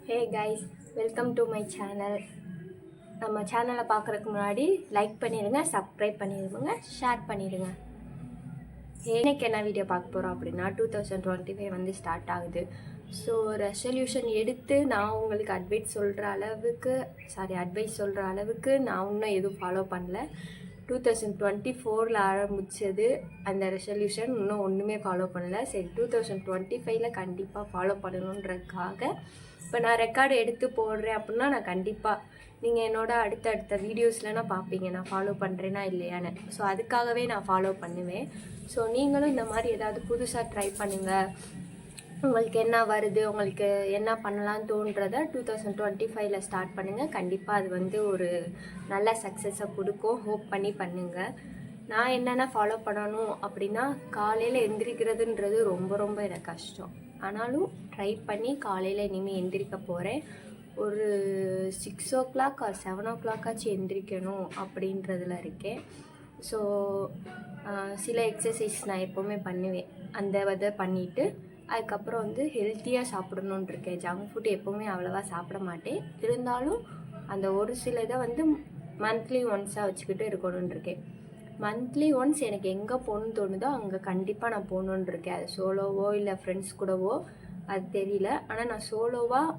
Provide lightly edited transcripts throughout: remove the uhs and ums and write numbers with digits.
Hey guys, welcome to my channel. நம்ம சேனலை பார்க்குறதுக்கு முன்னாடி லைக் பண்ணிடுங்க, சப்ஸ்கிரைப் பண்ணிடுங்க, ஷேர் பண்ணிடுங்க. இன்னைக்கு என்ன வீடியோ பார்க்க போகிறோம் அப்படின்னா 2025 வந்து ஸ்டார்ட் ஆகுது. ஸோ ரெசல்யூஷன் எடுத்து நான் உங்களுக்கு அட்வைஸ் சொல்கிற அளவுக்கு நான் இன்னும் எதுவும் ஃபாலோ பண்ணல. 2024 ஆரம்பித்தது அந்த ரெசல்யூஷன் இன்னும் ஒன்றுமே ஃபாலோ பண்ணலை. சரி, 2025 கண்டிப்பாக ஃபாலோ பண்ணணுன்றதுக்காக இப்போ நான் ரெக்கார்டு எடுத்து போடுறேன் அப்படின்னா நான் கண்டிப்பாக நீங்கள் என்னோட அடுத்தடுத்த வீடியோஸ்லாம் பார்ப்பீங்க நான் ஃபாலோ பண்ணுறேன்னா இல்லையான்னு. ஸோ அதுக்காகவே நான் ஃபாலோ பண்ணுவேன். ஸோ நீங்களும் இந்த மாதிரி ஏதாவது புதுசாக ட்ரை பண்ணுங்கள். உங்களுக்கு என்ன வருது, உங்களுக்கு என்ன பண்ணலான்னு தோன்றதை 2025 ஸ்டார்ட் பண்ணுங்கள். கண்டிப்பாக அது வந்து ஒரு நல்ல சக்ஸஸை கொடுக்கும். ஹோப் பண்ணி பண்ணுங்கள். நான் என்னென்ன ஃபாலோ பண்ணணும் அப்படின்னா, காலையில் எந்திரிக்கிறதுன்றது ரொம்ப ரொம்ப எனக்கு கஷ்டம். ஆனாலும் ட்ரை பண்ணி காலையில் இனிமேல் எந்திரிக்க போகிறேன். ஒரு 6 o'clock or 7 o'clock எந்திரிக்கணும் அப்படின்றதுல இருக்கேன். ஸோ சில எக்ஸசைஸ் நான் எப்போவுமே பண்ணுவேன். அந்த இதை பண்ணிவிட்டு அதுக்கப்புறம் வந்து ஹெல்த்தியாக சாப்பிடணுன்னு இருக்கேன். ஜங்க் ஃபுட் எப்போவுமே அவ்வளோவா சாப்பிட மாட்டேன். இருந்தாலும் அந்த ஒரு சில இதை வந்து மந்த்லி ஒன்ஸாக வச்சுக்கிட்டு இருக்கணும்னு இருக்கேன். மந்த்லி ஒன்ஸ் எனக்கு எங்கே போகணுன்னு தோணுதோ அங்கே கண்டிப்பாக நான் போகணுன்னு இருக்கேன். அது சோலோவோ இல்லை ஃப்ரெண்ட்ஸ் கூடவோ அது தெரியல. ஆனால் நான் சோலோவாக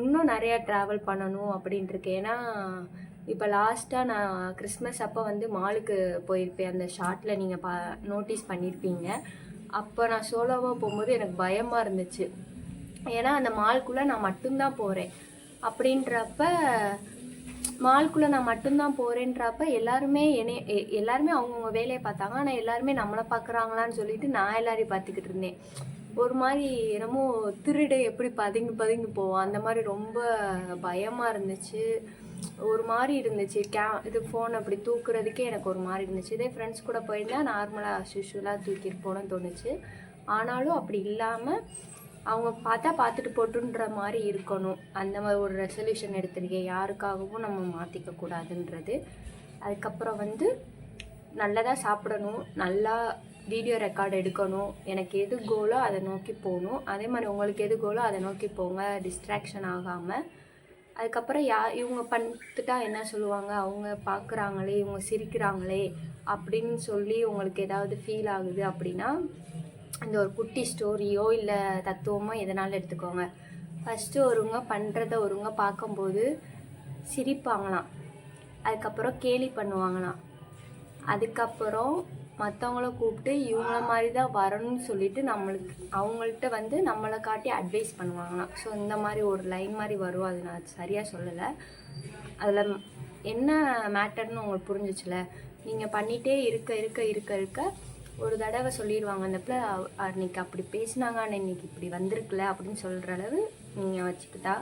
இன்னும் நிறையா ட்ராவல் பண்ணணும் அப்படின்ட்டு இருக்கேன். ஏன்னா இப்போ லாஸ்ட்டாக நான் கிறிஸ்மஸ் அப்போ வந்து மாலுக்கு போயிருப்பேன். அந்த ஷார்ட்டில் நீங்கள் நோட்டீஸ் பண்ணியிருப்பீங்க. அப்போ நான் சோலோவாக போகும்போது எனக்கு பயமாக இருந்துச்சு. ஏன்னா அந்த மால்குள்ளே நான் மட்டும்தான் போகிறேன். அப்படின்றப்ப மால்குள்ளே நான் மட்டும்தான் போகிறேன்றப்ப எல்லாருமே அவங்கவுங்க வேலையை பார்த்தாங்க. ஆனால் எல்லாருமே நம்மளை பார்க்குறாங்களான்னு சொல்லிட்டு நான் எல்லாரையும் பார்த்துக்கிட்டு இருந்தேன். ஒரு மாதிரி என்னமோ திருடு எப்படி பதுங்கி போவோம் அந்த மாதிரி ரொம்ப பயமாக இருந்துச்சு. ஒரு மாதிரி இருந்துச்சு. இது ஃபோன் அப்படி தூக்குறதுக்கே எனக்கு ஒரு மாதிரி இருந்துச்சு. இதே ஃப்ரெண்ட்ஸ் கூட போயிருந்தால் நார்மலாக யூஷுவலாக தூக்கிட்டு போகணும்னு தோணுச்சு. ஆனாலும் அப்படி இல்லாமல் அவங்க பார்த்துட்டு போட்டுன்ற மாதிரி இருக்கணும். அந்த மாதிரி ஒரு ரெசல்யூஷன் எடுத்திருக்கேன். யாருக்காகவும் நம்ம மாற்றிக்க கூடாதுன்றது. அதுக்கப்புறம் வந்து நல்லதாக சாப்பிடணும், நல்லா வீடியோ ரெக்கார்டு எடுக்கணும். எனக்கு எது கோலோ அதை நோக்கி போகணும். அதே மாதிரி உங்களுக்கு எது கோலோ அதை நோக்கி போங்க, டிஸ்ட்ராக்ஷன் ஆகாமல். அதுக்கப்புறம் இவங்க பண்ணிட்டுட்டா என்ன சொல்லுவாங்க, அவங்க பார்க்குறாங்களே, இவங்க சிரிக்கிறாங்களே அப்படின்னு சொல்லி உங்களுக்கு ஏதாவது ஃபீல் ஆகுது அப்படின்னா அந்த ஒரு குட்டி ஸ்டோரியோ இல்லை தத்துவமோ எதனாலும் எடுத்துக்கோங்க. ஃபஸ்ட்டு ஒருவங்க பண்ணுறத ஒருவங்க பார்க்கும்போது சிரிப்பாங்களாம், அதுக்கப்புறம் கேலி பண்ணுவாங்களாம், அதுக்கப்புறம் மற்றவங்கள கூப்பிட்டு இவங்கள மாதிரி தான் வரணும்னு சொல்லிட்டு அவங்கள்ட்ட வந்து நம்மளை காட்டி அட்வைஸ் பண்ணுவாங்களாம். ஸோ இந்த மாதிரி ஒரு லைன் மாதிரி வரும். அது நான் சரியாக சொல்லலை. அதில் என்ன மேட்டர்னு உங்களுக்கு புரிஞ்சிச்சுல. நீங்கள் பண்ணிகிட்டே இருக்க ஒரு தடவை சொல்லிடுவாங்க, அந்த பிள்ளை அன்றைக்கி அப்படி பேசினாங்க, ஆனால் இன்றைக்கி இப்படி வந்திருக்குல அப்படின்னு சொல்கிற அளவு நீங்கள் வச்சுக்கிட்டா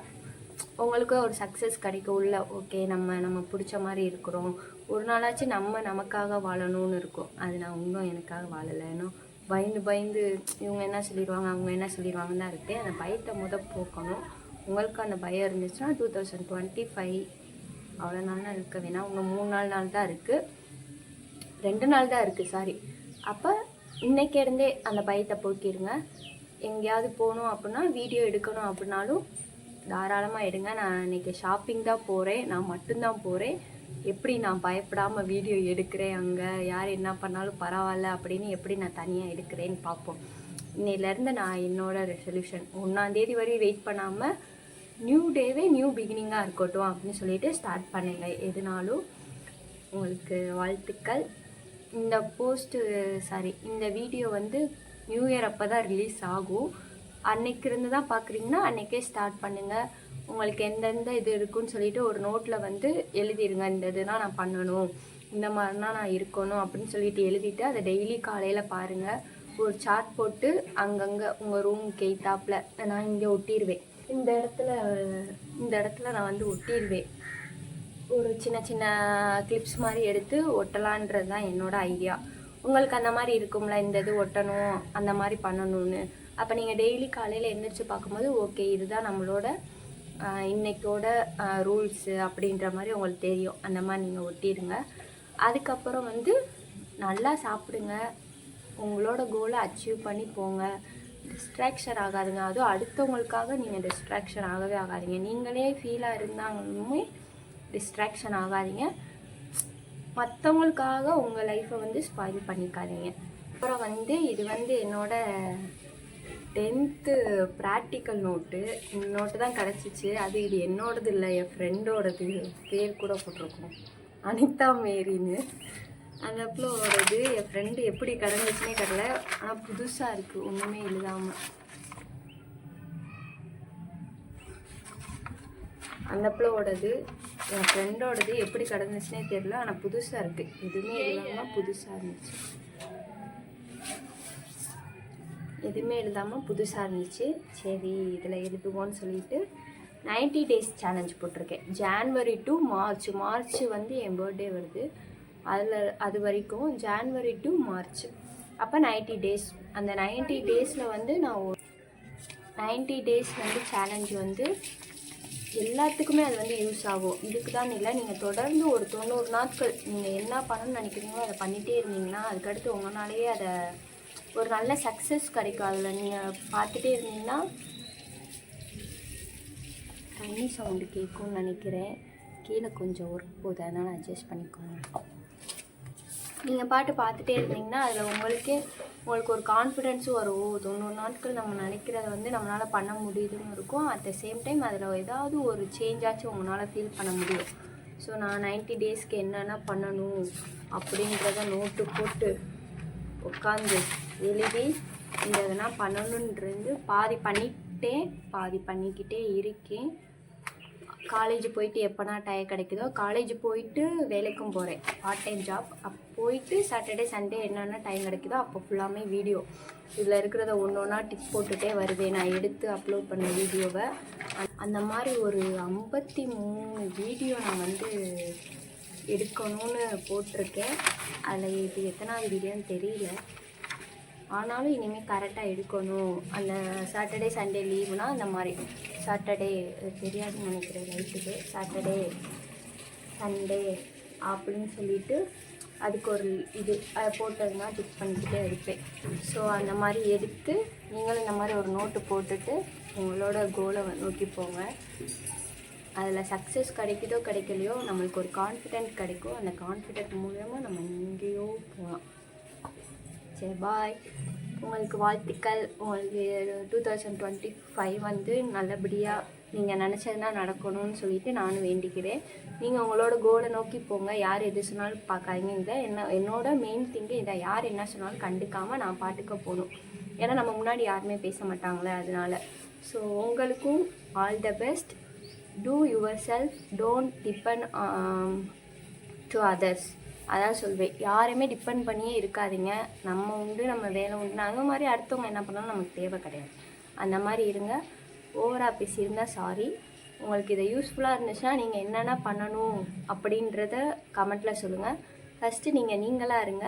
உங்களுக்கு ஒரு சக்ஸஸ் கிடைக்கும். உள்ள ஓகே நம்ம பிடிச்ச மாதிரி இருக்கிறோம், ஒரு நாளாச்சும் நமக்காக வாழணும்னு இருக்கும். அது நான் இன்னும் எனக்காக வாழலை. ஏன்னா பயந்து இவங்க என்ன சொல்லிடுவாங்க அவங்க என்ன சொல்லிடுவாங்கன்னு தான் இருக்குது. அந்த பயத்தை போக்கணும். உங்களுக்கு அந்த பயம் இருந்துச்சுன்னா 2025 அவ்வளோ நாள்லாம் இருக்க வேணாம். இன்னும் 3 நாள் தான் இருக்குது, 2 நாள் தான் இருக்குது, சாரி. அப்போ இன்றைக்கிருந்தே அந்த பயத்தை போக்கிடுங்க. எங்கேயாவது போகணும் அப்படின்னா, வீடியோ எடுக்கணும் அப்படின்னாலும் தாராளமாக எடுங்க. நான் இன்றைக்கி ஷாப்பிங் தான் போகிறேன், நான் மட்டும்தான் போகிறேன். எப்படி நான் பயப்படாமல் வீடியோ எடுக்கிறேன், அங்கே யார் என்ன பண்ணாலும் பரவாயில்ல அப்படின்னு எப்படி நான் தனியாக எடுக்கிறேன்னு பார்ப்போம். இன்னையிலேருந்து நான் என்னோடய ரெசல்யூஷன் 1ஆம் தேதி வரையும் வெயிட் பண்ணாமல் நியூ டேவே நியூ பிகினிங்காக இருக்கட்டும் அப்படின்னு சொல்லிட்டு ஸ்டார்ட் பண்ணுங்க. எதுனாலும் உங்களுக்கு வாழ்த்துக்கள். இந்த வீடியோ வந்து நியூ இயர் அப்போ தான் ரிலீஸ் ஆகும். அன்னைக்கு இருந்து தான் பார்க்குறீங்கன்னா அன்றைக்கே ஸ்டார்ட் பண்ணுங்கள். உங்களுக்கு எந்தெந்த இது இருக்குன்னு சொல்லிட்டு ஒரு நோட்டில் வந்து எழுதிடுங்க. இந்த இதுனா நான் பண்ணணும், இந்த மாதிரினா நான் இருக்கணும் அப்படின்னு சொல்லிட்டு எழுதிட்டு அதை டெய்லி காலையில் பாருங்கள். ஒரு சார்ட் போட்டு அங்கங்கே உங்கள் ரூமுக்கு எய்த்தாப்பில் நான் இங்கே ஒட்டிடுவேன். இந்த இடத்துல நான் வந்து ஒட்டிடுவேன். ஒரு சின்ன கிளிப்ஸ் மாதிரி எடுத்து ஒட்டலான்றது தான் என்னோடய ஐடியா. உங்களுக்கு அந்த மாதிரி இருக்கும்ல, இந்த இது ஒட்டணும் அந்த மாதிரி பண்ணணும்னு. அப்போ நீங்கள் டெய்லி காலையில் எழுந்திரிச்சு பார்க்கும்போது ஓகே இதுதான் நம்மளோட இன்றைக்கோட ரூல்ஸு அப்படின்ற மாதிரி உங்களுக்கு தெரியும். அந்த மாதிரி நீங்கள் ஒட்டிடுங்க. அதுக்கப்புறம் வந்து நல்லா சாப்பிடுங்க, உங்களோட கோலை அச்சீவ் பண்ணி போங்க. டிஸ்ட்ராக்ஷன் ஆகாதுங்க. அதுவும் அடுத்தவங்களுக்காக நீங்கள் டிஸ்ட்ராக்ஷன் ஆகவே ஆகாதீங்க. நீங்களே ஃபீலாக இருந்தாலுமே டிஸ்ட்ராக்ஷன் ஆகாதீங்க. மற்றவங்களுக்காக உங்கள் லைஃப்பை வந்து ஸ்பாயில் பண்ணிக்காதீங்க. அப்புறம் வந்து இது வந்து என்னோடய 10th ப்ராக்டிக்கல் நோட்டு. இந்த நோட்டு தான் கிடச்சிச்சு. இது என்னோடது இல்லை, என் ஃப்ரெண்டோடது. பேர் கூட போட்டிருக்கோம், அனிதா மேரின்னு. அந்த பிள்ளையோடது. என் ஃப்ரெண்டு எப்படி கிடந்துச்சுன்னே தெரியல, ஆனால் புதுசாக இருக்குது, ஒன்றுமே எழுதாமல். அந்த பிள்ளையோடது என் ஃப்ரெண்டோடது எப்படி கிடந்துச்சுன்னே தெரியல, ஆனால் புதுசாக இருக்குது. எதுவுமே எழுதாமல் புதுசாக இருந்துச்சு. எதுவுமே எழுதாமல் புதுசாக இருந்துச்சு. சரி இதில் எழுதுவோன்னு சொல்லிட்டு 90 days சேலஞ்ச் போட்டிருக்கேன். ஜான்வரி டு மார்ச் வந்து என் பர்த்டே வருது. அது வரைக்கும் ஜான்வரி டு மார்ச் அப்போ 90 days. அந்த 90 daysல வந்து நான் 90 days வந்து சேலஞ்ச் வந்து எல்லாத்துக்குமே அது வந்து யூஸ் ஆகும். இதுக்கு தான் இல்லை, நீங்கள் தொடர்ந்து ஒரு 90 நாட்கள் நீங்கள் என்ன பண்ணணும்னு நினைக்கிறீங்களோ அதை பண்ணிகிட்டே இருந்தீங்கன்னா அதுக்கடுத்து உங்களாலேயே அதை ஒரு நல்ல சக்ஸஸ் கிடைக்கும். அதில் நீங்கள் பார்த்துட்டே இருந்தீங்கன்னா தண்ணி சவுண்டு கேட்கும்னு நினைக்கிறேன். கீழே கொஞ்சம் ஒர்க் போகுது, அதனால் அட்ஜஸ்ட் பண்ணிக்கோங்க. நீங்கள் பார்த்துட்டே இருந்தீங்கன்னா அதில் உங்களுக்கு ஒரு கான்ஃபிடென்ஸும் வரும். 90 நாட்கள் நம்ம நினைக்கிறத வந்து நம்மளால் பண்ண முடியுதுன்னு இருக்கும். அட் த சேம் டைம் அதில் ஏதாவது ஒரு சேஞ்சாச்சும் உங்களால் ஃபீல் பண்ண முடியும். ஸோ நான் 90 daysக்கு என்னென்ன பண்ணணும் அப்படின்றத நோட்டு போட்டு உட்காந்து எழுதி இந்த இதெல்லாம் பண்ணணுன்றது பாதி பண்ணிட்டேன், பாதி பண்ணிக்கிட்டே இருக்கேன். காலேஜ் போயிட்டு எப்போனா டைம் கிடைக்குதோ, காலேஜ் போயிட்டு வேலைக்கும் போகிறேன், பார்ட் டைம் ஜாப். போயிட்டு சாட்டர்டே சண்டே என்னென்ன டைம் கிடைக்குதோ அப்போ ஃபுல்லாமே வீடியோ இதில் இருக்கிறத ஒன்றா டிக் போட்டுகிட்டே வருவேன். நான் எடுத்து அப்லோட் பண்ண வீடியோவை அந்த மாதிரி ஒரு 53 வீடியோ நான் வந்து எடுக்கணும்னு போட்டிருக்கேன். அதில் இது எத்தனாவது வீடியோன்னு தெரியல, ஆனாலும் இனிமேல் கரெக்டாக எடுக்கணும். அந்த சாட்டர்டே சண்டே லீவுனா அந்த மாதிரி சாட்டர்டே தெரியாதுன்னு நினைக்கிறேன் லைட்டுக்கு, சாட்டர்டே சண்டே அப்படின்னு சொல்லிட்டு அதுக்கு ஒரு இது போட்டதுன்னா டிக் பண்ணிக்கிட்டே எடுப்பேன். ஸோ அந்த மாதிரி எடுத்து நீங்களும் இந்த மாதிரி ஒரு நோட்டு போட்டுட்டு உங்களோட கோலை நோக்கி போங்க. அதில் சக்ஸஸ் கிடைக்குதோ கிடைக்கலையோ நம்மளுக்கு ஒரு கான்ஃபிடென்ட் கிடைக்கும். அந்த கான்ஃபிடென்ட் மூலமாக நம்ம எங்கேயோ போகலாம். சரி பாய், உங்களுக்கு வாழ்த்துக்கள். உங்களுக்கு 2025 வந்து நல்லபடியாக நீங்கள் நினச்சதுனா நடக்கணும்னு சொல்லிட்டு நானும் வேண்டிக்கிறேன். நீங்கள் உங்களோட கோலை நோக்கி போங்க. யார் எது சொன்னாலும் பார்க்காதீங்க. இதை என்னோட மெயின் திங்கு இதை யார் என்ன சொன்னாலும் கண்டுக்காமல் நான் பாட்டுக்க போகணும். ஏன்னா நம்ம முன்னாடி யாருமே பேச மாட்டாங்களே, அதனால. ஸோ உங்களுக்கும் all the best. Two your self, don't depend to others. அதான் சொல்வேன், யாரையுமே டிபெண்ட் பண்ணியே இருக்காதீங்க. நம்ம உண்டு, நம்ம வேலை உண்டு. அந்த மாதிரி அடுத்தவங்க என்ன பண்ணாலும் நமக்கு தேவை கிடையாது. அந்த மாதிரி இருங்க. ஓவராக பேசியிருந்தால் சாரி. உங்களுக்கு இதை யூஸ்ஃபுல்லாக இருந்துச்சுன்னா நீங்கள் என்னென்ன பண்ணணும் அப்படின்றத கமெண்ட்டில் சொல்லுங்கள். ஃபஸ்ட்டு நீங்களாக இருங்க.